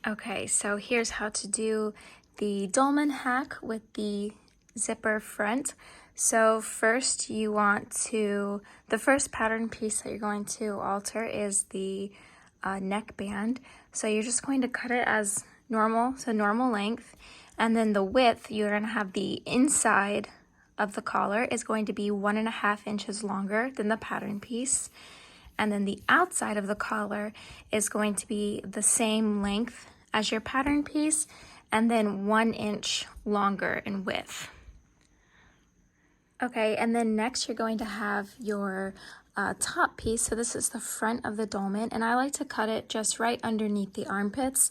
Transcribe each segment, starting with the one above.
Okay, so here's how to do the dolman hack with the zipper front. So first the first pattern piece that you're going to alter is the neck band. So you're just going to cut it as normal, so normal length. And then the width, you're gonna have the inside of the collar is going to be 1.5 inches longer than the pattern piece. And then the outside of the collar is going to be the same length as your pattern piece and then 1 inch longer in width. Okay, and then next you're going to have your top piece. So this is the front of the dolman, and I like to cut it just right underneath the armpits,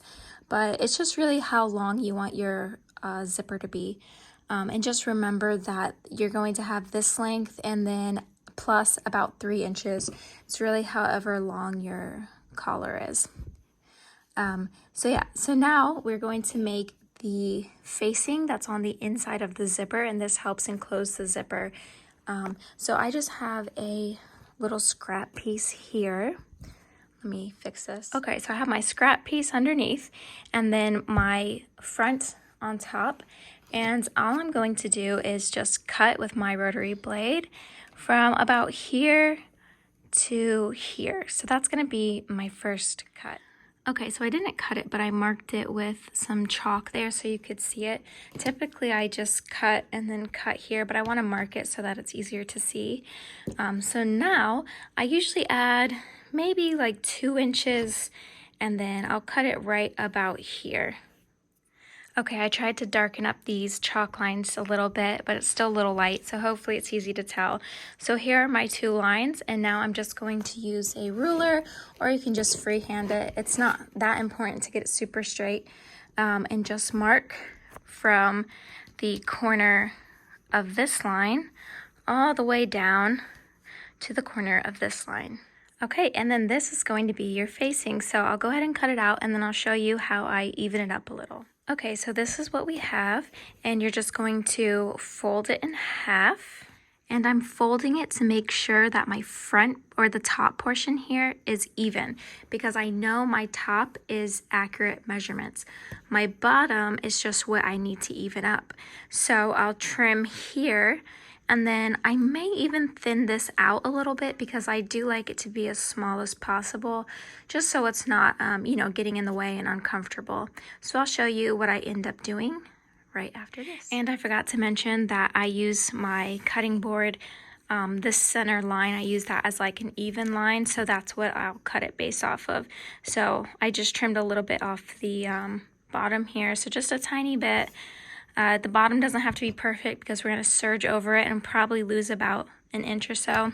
but it's just really how long you want your zipper to be. And just remember that you're going to have this length and then plus about 3 inches. It's really however long your collar is. So now we're going to make the facing that's on the inside of the zipper, and this helps enclose the zipper. So I just have a little scrap piece here. Let me fix this. Okay, so I have my scrap piece underneath and then my front on top. And all I'm going to do is just cut with my rotary blade from about here to here. So that's gonna be my first cut. Okay, so I didn't cut it, but I marked it with some chalk there so you could see it. Typically, I just cut and then cut here, but I want to mark it so that it's easier to see. So now, I usually add maybe like 2 inches, and then I'll cut it right about here. Okay, I tried to darken up these chalk lines a little bit, but it's still a little light, so hopefully it's easy to tell. So here are my 2 lines, and now I'm just going to use a ruler, or you can just freehand it. It's not that important to get it super straight, and just mark from the corner of this line all the way down to the corner of this line. Okay, and then this is going to be your facing, so I'll go ahead and cut it out, and then I'll show you how I even it up a little. Okay, so this is what we have, and you're just going to fold it in half. And I'm folding it to make sure that my front or the top portion here is even, because I know my top is accurate measurements. My bottom is just what I need to even up. So I'll trim here, and then I may even thin this out a little bit because I do like it to be as small as possible, just so it's not, getting in the way and uncomfortable. So I'll show you what I end up doing right after this. And I forgot to mention that I use my cutting board, this center line, I use that as like an even line, so that's what I'll cut it based off of. So I just trimmed a little bit off the bottom here, so just a tiny bit. The bottom doesn't have to be perfect because we're going to serge over it and probably lose about 1 inch or so.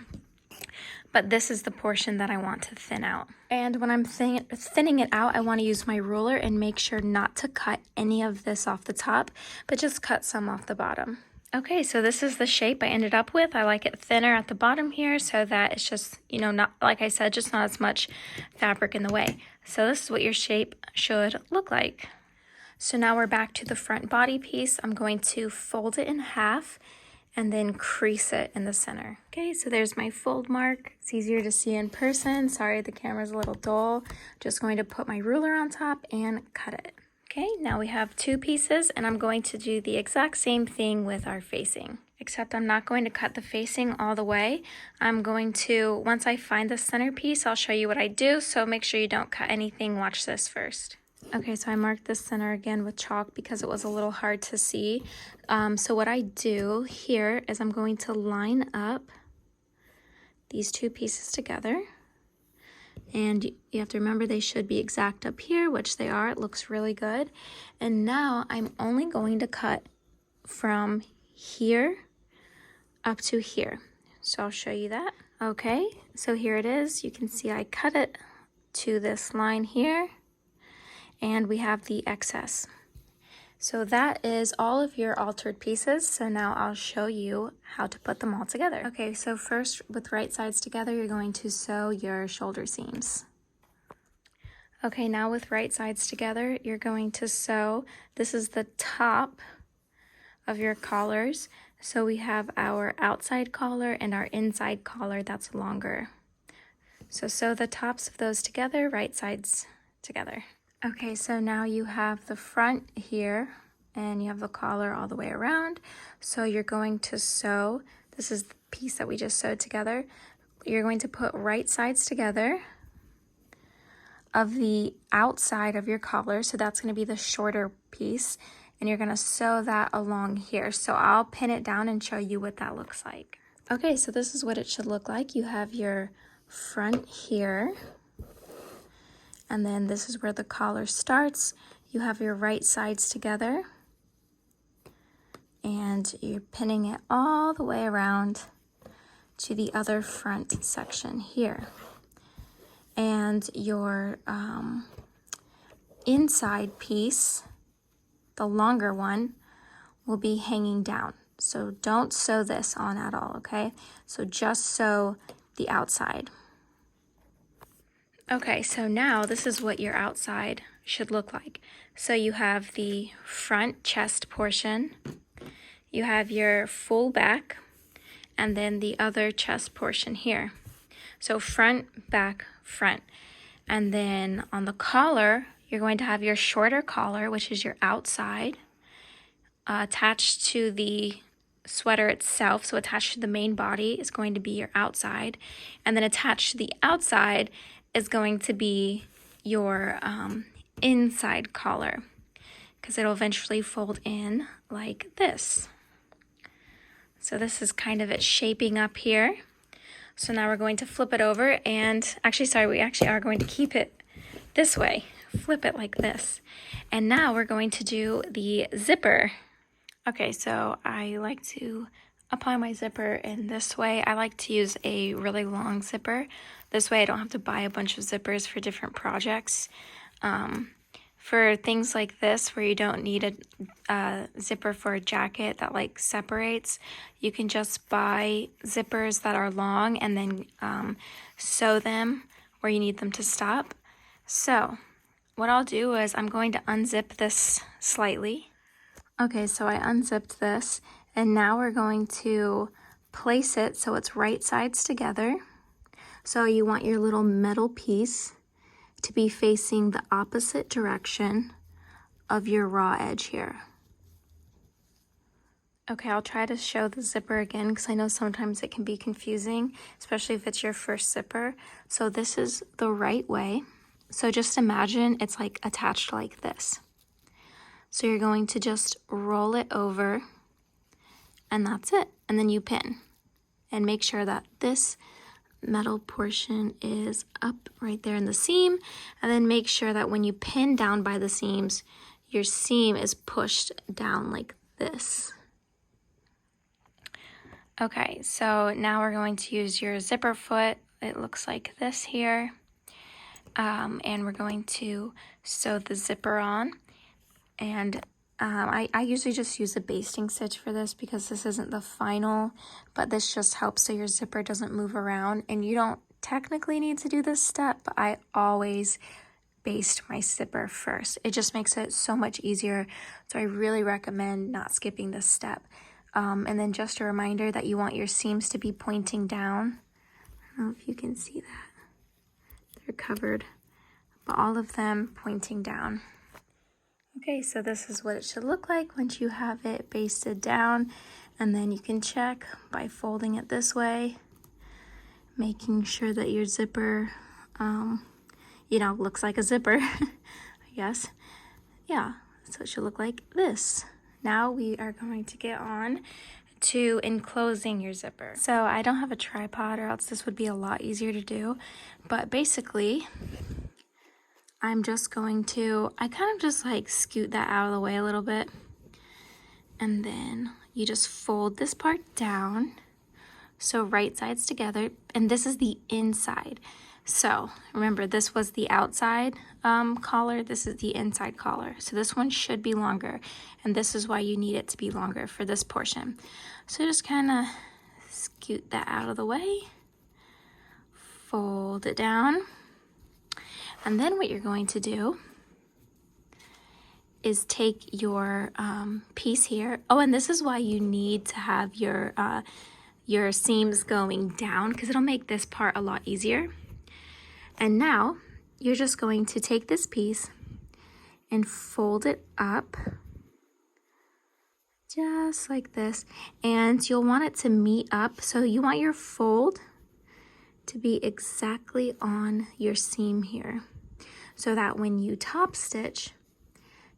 But this is the portion that I want to thin out. And when I'm thinning it out, I want to use my ruler and make sure not to cut any of this off the top, but just cut some off the bottom. Okay, so this is the shape I ended up with. I like it thinner at the bottom here so that it's just, not, like I said, just not as much fabric in the way. So this is what your shape should look like. So now we're back to the front body piece. I'm going to fold it in half and then crease it in the center. Okay, so there's my fold mark. It's easier to see in person. Sorry, the camera's a little dull. Just going to put my ruler on top and cut it. Okay, now we have 2 pieces, and I'm going to do the exact same thing with our facing, except I'm not going to cut the facing all the way. I'm going to, once I find the center piece, I'll show you what I do, so make sure you don't cut anything. Watch this first. Okay, so I marked the center again with chalk because it was a little hard to see. So what I do here is I'm going to line up these 2 pieces together. And you have to remember they should be exact up here, which they are. It looks really good. And now I'm only going to cut from here up to here. So I'll show you that. Okay, so here it is. You can see I cut it to this line here. And we have the excess. So that is all of your altered pieces. So now I'll show you how to put them all together. Okay, so first with right sides together, you're going to sew your shoulder seams. Okay, now with right sides together, you're going to sew, this is the top of your collars. So we have our outside collar and our inside collar that's longer. So sew the tops of those together, right sides together. Okay, so now you have the front here and you have the collar all the way around. So you're going to sew, this is the piece that we just sewed together. You're going to put right sides together of the outside of your collar. So that's going to be the shorter piece. And you're going to sew that along here. So I'll pin it down and show you what that looks like. Okay, so this is what it should look like. You have your front here. And then this is where the collar starts. You have your right sides together. And you're pinning it all the way around to the other front section here. And your inside piece, the longer one, will be hanging down. So don't sew this on at all, okay? So just sew the outside. Okay, so now this is what your outside should look like. So you have the front chest portion, you have your full back, and then the other chest portion here. So front, back, front. And then on the collar, you're going to have your shorter collar, which is your outside, attached to the sweater itself. So attached to the main body is going to be your outside. And then attached to the outside is going to be your inside collar, because it'll eventually fold in like this. So this is kind of it shaping up here. So now we're going to flip it over and we actually are going to keep it this way, flip it like this. And now we're going to do the zipper. Okay, so I like to apply my zipper in this way. I like to use a really long zipper. This way I don't have to buy a bunch of zippers for different projects. For things like this where you don't need a zipper for a jacket that like separates, you can just buy zippers that are long and then sew them where you need them to stop. So what I'll do is I'm going to unzip this slightly. Okay, so I unzipped this and now we're going to place it so it's right sides together. So you want your little metal piece to be facing the opposite direction of your raw edge here. Okay, I'll try to show the zipper again because I know sometimes it can be confusing, especially if it's your first zipper. So this is the right way. So just imagine it's like attached like this. So you're going to just roll it over and that's it. And then you pin and make sure that this metal portion is up right there in the seam, and then make sure that when you pin down by the seams, your seam is pushed down like this. Okay, so now we're going to use your zipper foot. It looks like this here. And we're going to sew the zipper on. And I usually just use a basting stitch for this because this isn't the final, but this just helps so your zipper doesn't move around. And you don't technically need to do this step, but I always baste my zipper first. It just makes it so much easier. So I really recommend not skipping this step. And then just a reminder that you want your seams to be pointing down. I don't know if you can see that. They're covered, but all of them pointing down. Okay, so this is what it should look like once you have it basted down, and then you can check by folding it this way, making sure that your zipper, looks like a zipper, I guess. Yeah, so it should look like this. Now we are going to get on to enclosing your zipper. So I don't have a tripod or else this would be a lot easier to do, but basically, I'm just going to, I kind of just like scoot that out of the way a little bit. And then you just fold this part down. So right sides together. And this is the inside. So remember, this was the outside collar. This is the inside collar. So this one should be longer. And this is why you need it to be longer for this portion. So just kind of scoot that out of the way. Fold it down. And then what you're going to do is take your piece here. Oh, and this is why you need to have your seams going down, because it'll make this part a lot easier. And now you're just going to take this piece and fold it up just like this. And you'll want it to meet up. So you want your fold to be exactly on your seam here, so that when you top stitch,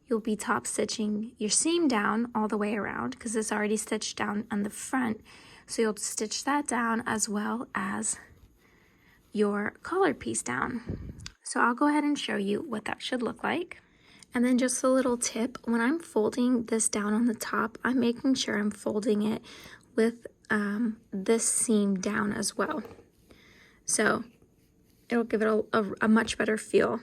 you'll be top stitching your seam down all the way around, because it's already stitched down on the front. So you'll stitch that down as well as your collar piece down. So I'll go ahead and show you what that should look like. And then just a little tip, when I'm folding this down on the top, I'm making sure I'm folding it with this seam down as well. So it'll give it a much better feel.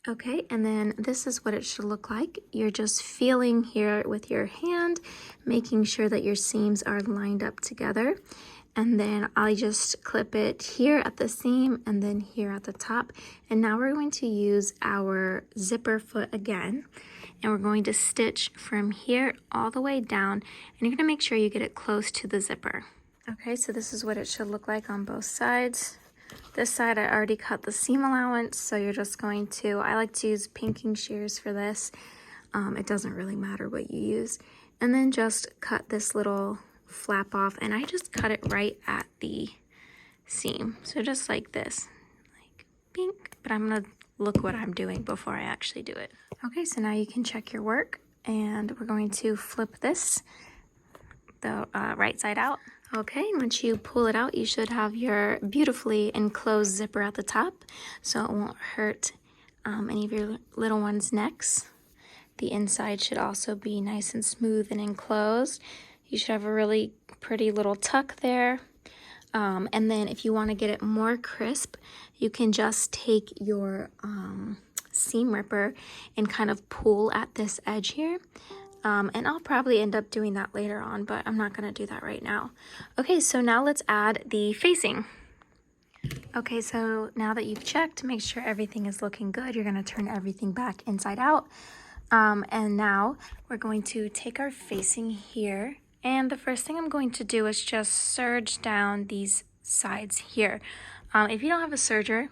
Okay, and then this is what it should look like. You're just feeling here with your hand, making sure that your seams are lined up together. And then I just clip it here at the seam and then here at the top. And now we're going to use our zipper foot again. And we're going to stitch from here all the way down. And you're gonna make sure you get it close to the zipper. Okay, so this is what it should look like on both sides. This side I already cut the seam allowance, so you're just going to, I like to use pinking shears for this. It doesn't really matter what you use. And then just cut this little flap off, and I just cut it right at the seam. So just like this, like pink, but I'm gonna look what I'm doing before I actually do it. Okay, so now you can check your work, and we're going to flip this the right side out. Okay, and once you pull it out, you should have your beautifully enclosed zipper at the top, so it won't hurt any of your little ones' necks. The inside should also be nice and smooth and enclosed. You should have a really pretty little tuck there. And then if you want to get it more crisp, you can just take your seam ripper and kind of pull at this edge here. And I'll probably end up doing that later on, but I'm not going to do that right now. Okay, so now let's add the facing. Okay, so now that you've checked, make sure everything is looking good. You're going to turn everything back inside out. And now we're going to take our facing here. And the first thing I'm going to do is just serge down these sides here. If you don't have a serger,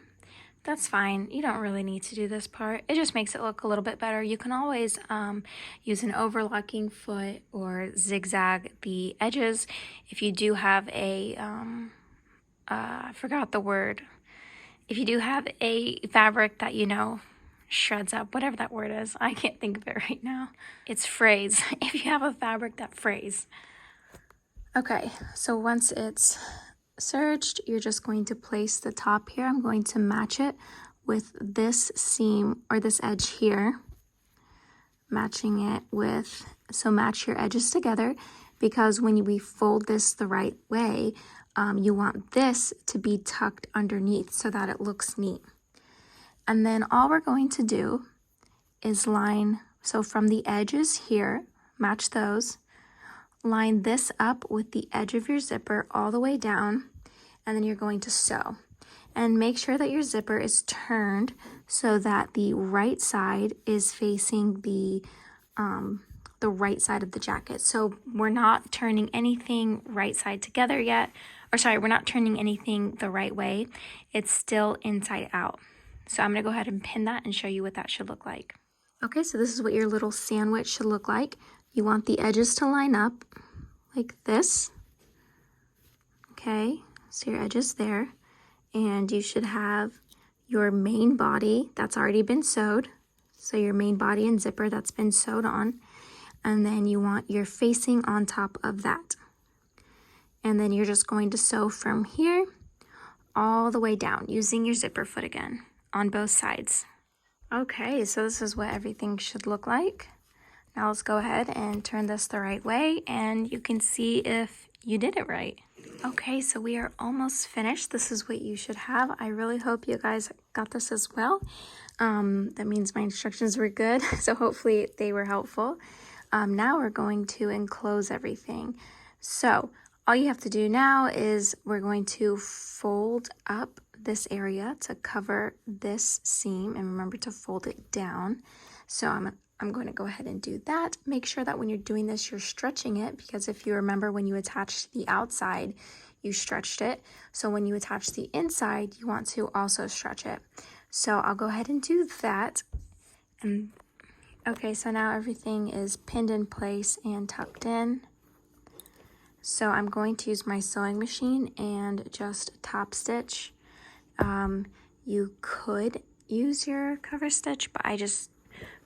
that's fine. You don't really need to do this part. It just makes it look a little bit better. You can always use an overlocking foot or zigzag the edges. If you do have a, I forgot the word. If you do have a fabric that, you know, shreds up, whatever that word is. I can't think of it right now. It's frays. If you have a fabric that frays. Okay, so once it's serged, you're just going to place the top here. I'm going to match it with this seam or this edge here, matching it with, so match your edges together, because when we fold this the right way, you want this to be tucked underneath so that it looks neat. And then all we're going to do is line, so from the edges here, match those, line this up with the edge of your zipper all the way down, and then you're going to sew. And make sure that your zipper is turned so that the right side is facing the right side of the jacket. So we're not turning anything right side together yet, or sorry, we're not turning anything the right way. It's still inside out. So I'm gonna go ahead and pin that and show you what that should look like. Okay, so this is what your little sandwich should look like. You want the edges to line up like this. Okay, so your edges there. And you should have your main body that's already been sewed. So your main body and zipper that's been sewed on. And then you want your facing on top of that. And then you're just going to sew from here all the way down using your zipper foot again on both sides. Okay, so this is what everything should look like. Now let's go ahead and turn this the right way and you can see if you did it right. Okay, so we are almost finished. This is what you should have. I really hope you guys got this as well. That means my instructions were good, so hopefully they were helpful. Now we're going to enclose everything. So all you have to do now is we're going to fold up this area to cover this seam, and remember to fold it down. So I'm going to go ahead and do that. Make sure that when you're doing this, you're stretching it, because if you remember when you attached the outside, you stretched it. So when you attach the inside, you want to also stretch it. So I'll go ahead and do that and Okay, so now everything is pinned in place and tucked in. So I'm going to use my sewing machine and just top stitch. You could use your cover stitch, but I just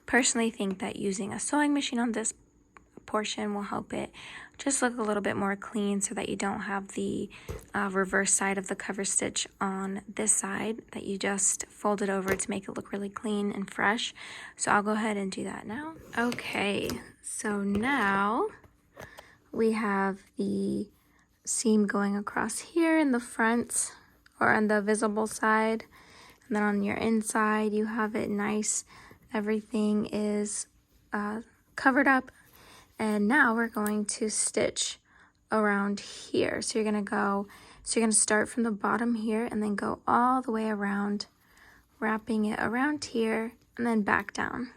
personally think that using a sewing machine on this portion will help it just look a little bit more clean, so that you don't have the reverse side of the cover stitch on this side that you just folded over to make it look really clean and fresh. So I'll go ahead and do that now. Okay, so now we have the seam going across here in the front or on the visible side, and then on your inside you have it nice. Everything is covered up, and now we're going to stitch around here. So you're gonna start from the bottom here and then go all the way around, wrapping it around here and then back down.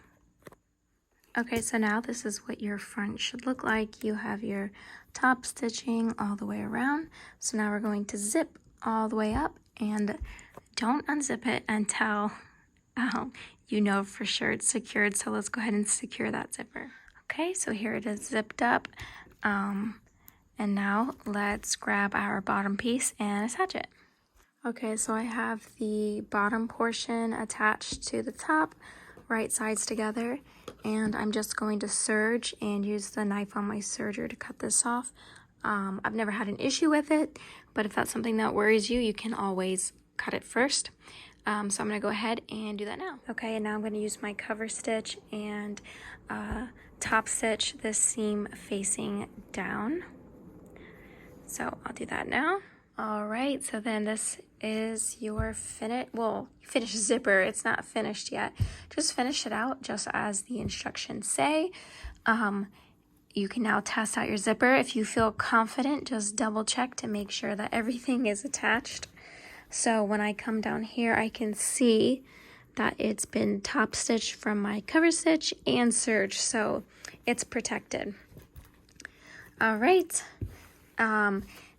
Okay, so now this is what your front should look like. You have your top stitching all the way around. So now we're going to zip all the way up, and don't unzip it until you know for sure it's secured. So let's go ahead and secure that zipper. Okay, so here it is zipped up. And now let's grab our bottom piece and attach it. Okay, so I have the bottom portion attached to the top, right sides together, and I'm just going to serge and use the knife on my serger to cut this off. I've never had an issue with it, but if that's something that worries you, you can always cut it first. So I'm gonna go ahead and do that now. Okay, and now I'm gonna use my cover stitch and top stitch this seam facing down. So I'll do that now. All right, so then this is your finished zipper. It's not finished yet. Just finish it out just as the instructions say. You can now test out your zipper. If you feel confident, just double check to make sure that everything is attached. So when I come down here, I can see that it's been top stitched from my cover stitch and serge, so it's protected. All right.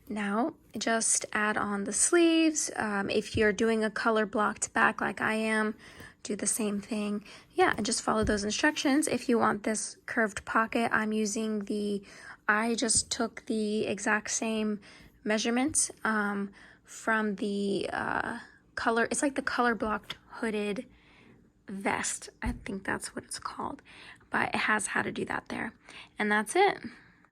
Now just add on the sleeves. If you're doing a color blocked back like I am, do the same thing. Yeah, and just follow those instructions. If you want this curved pocket, I just took the exact same measurements from the color, it's like the color blocked hooded vest. I think that's what it's called, but it has how to do that there. And that's it.